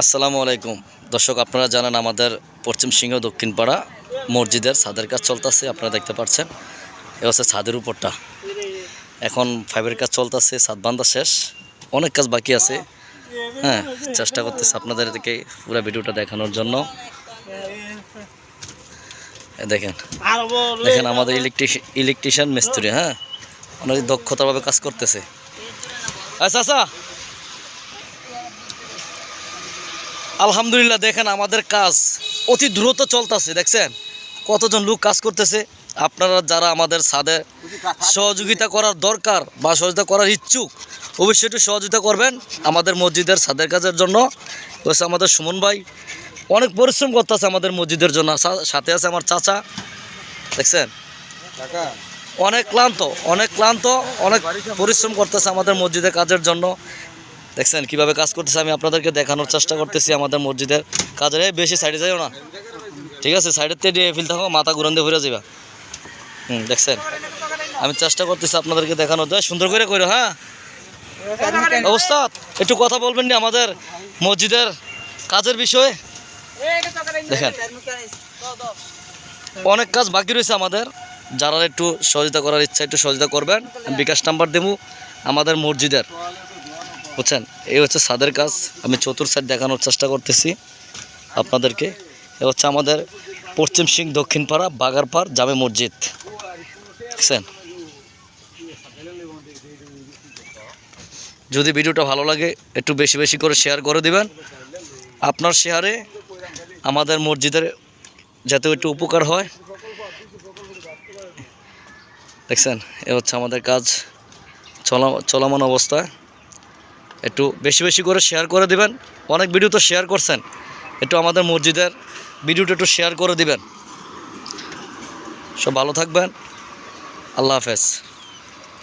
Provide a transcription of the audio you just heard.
আসসালামু আলাইকুম দর্শক, আপনারা জানেন আমাদের পশ্চিম সিংহ দক্ষিণ পাড়া মসজিদের ছাদের কাজ চলতেছে। আপনারা দেখতে পাচ্ছেন এ হচ্ছে ছাদের উপরটা। এখন ফাইবের কাজ চলতেছে, ছাদ বান্ধা শেষ, অনেক কাজ বাকি আছে। হ্যাঁ, চেষ্টা করতেছে আপনাদেরকে পুরো ভিডিওটা দেখানোর জন্য। দেখেন দেখেন আমাদের ইলেকট্রিশিয়ান মিস্ত্রি, হ্যাঁ, অনেক দক্ষতাভাবে কাজ করতেছে। আচ্ছা আচ্ছা, আলহামদুলিল্লাহ দেখেন আমাদের কাজ অতি দ্রুত চলতেছে। দেখছেন কতজন লোক কাজ করতেছে। আপনারা যারা আমাদের ছাদে সহযোগিতা করার দরকার বা সহযোগিতা করার ইচ্ছুক, অবশ্যই একটু সহযোগিতা করবেন আমাদের মসজিদের ছাদের কাজের জন্য। হচ্ছে আমাদের সুমন ভাই অনেক পরিশ্রম করতেছে আমাদের মসজিদের জন্য। সাথে আছে আমার চাচা, দেখছেন অনেক ক্লান্ত অনেক পরিশ্রম করতেছে আমাদের মসজিদের কাজের জন্য। দেখছেন কীভাবে কাজ করতেছে, আমি আপনাদেরকে দেখানোর চেষ্টা করতেছি আমাদের মসজিদের কাজের। বেশি সাইডে যাইও না, ঠিক আছে? সাইডের থেকে ফিল থাকো, মাথা ঘুরান দিয়ে ঘুরে যাবা। দেখছেন আমি চেষ্টা করতেছি আপনাদেরকে দেখানোর। সুন্দর করে করো। হ্যাঁ অবস্থা একটু কথা বলবেন না আমাদের মসজিদের কাজের বিষয়ে? দেখেন অনেক কাজ বাকি রয়েছে আমাদের। যারা একটু সহযোগিতা করার ইচ্ছা একটু সহযোগিতা করবেন। বিকাশ নাম্বার দেবো আমাদের মসজিদের, বুঝছেন? এই হচ্ছে ছাদের কাজ। আমি চতুর সাইড দেখানোর চেষ্টা করতেছি আপনাদেরকে। এ হচ্ছে আমাদের পশ্চিম সিং দক্ষিণ পাড়া বাগারপাড় জামে মসজিদ, দেখছেন? যদি ভিডিওটা ভালো লাগে একটু বেশি বেশি করে শেয়ার করে দিবেন। আপনার শেয়ারে আমাদের মসজিদের যাতে একটু উপকার হয়। দেখছেন এ হচ্ছে আমাদের কাজ চলমান অবস্থায়। একটু বেশি বেশি করে শেয়ার করে দিবেন। অনেক ভিডিও তো শেয়ার করছেন, একটু আমাদের মসজিদের ভিডিওটা একটু শেয়ার করে দিবেন। সব ভালো থাকবেন, আল্লাহ হাফেজ।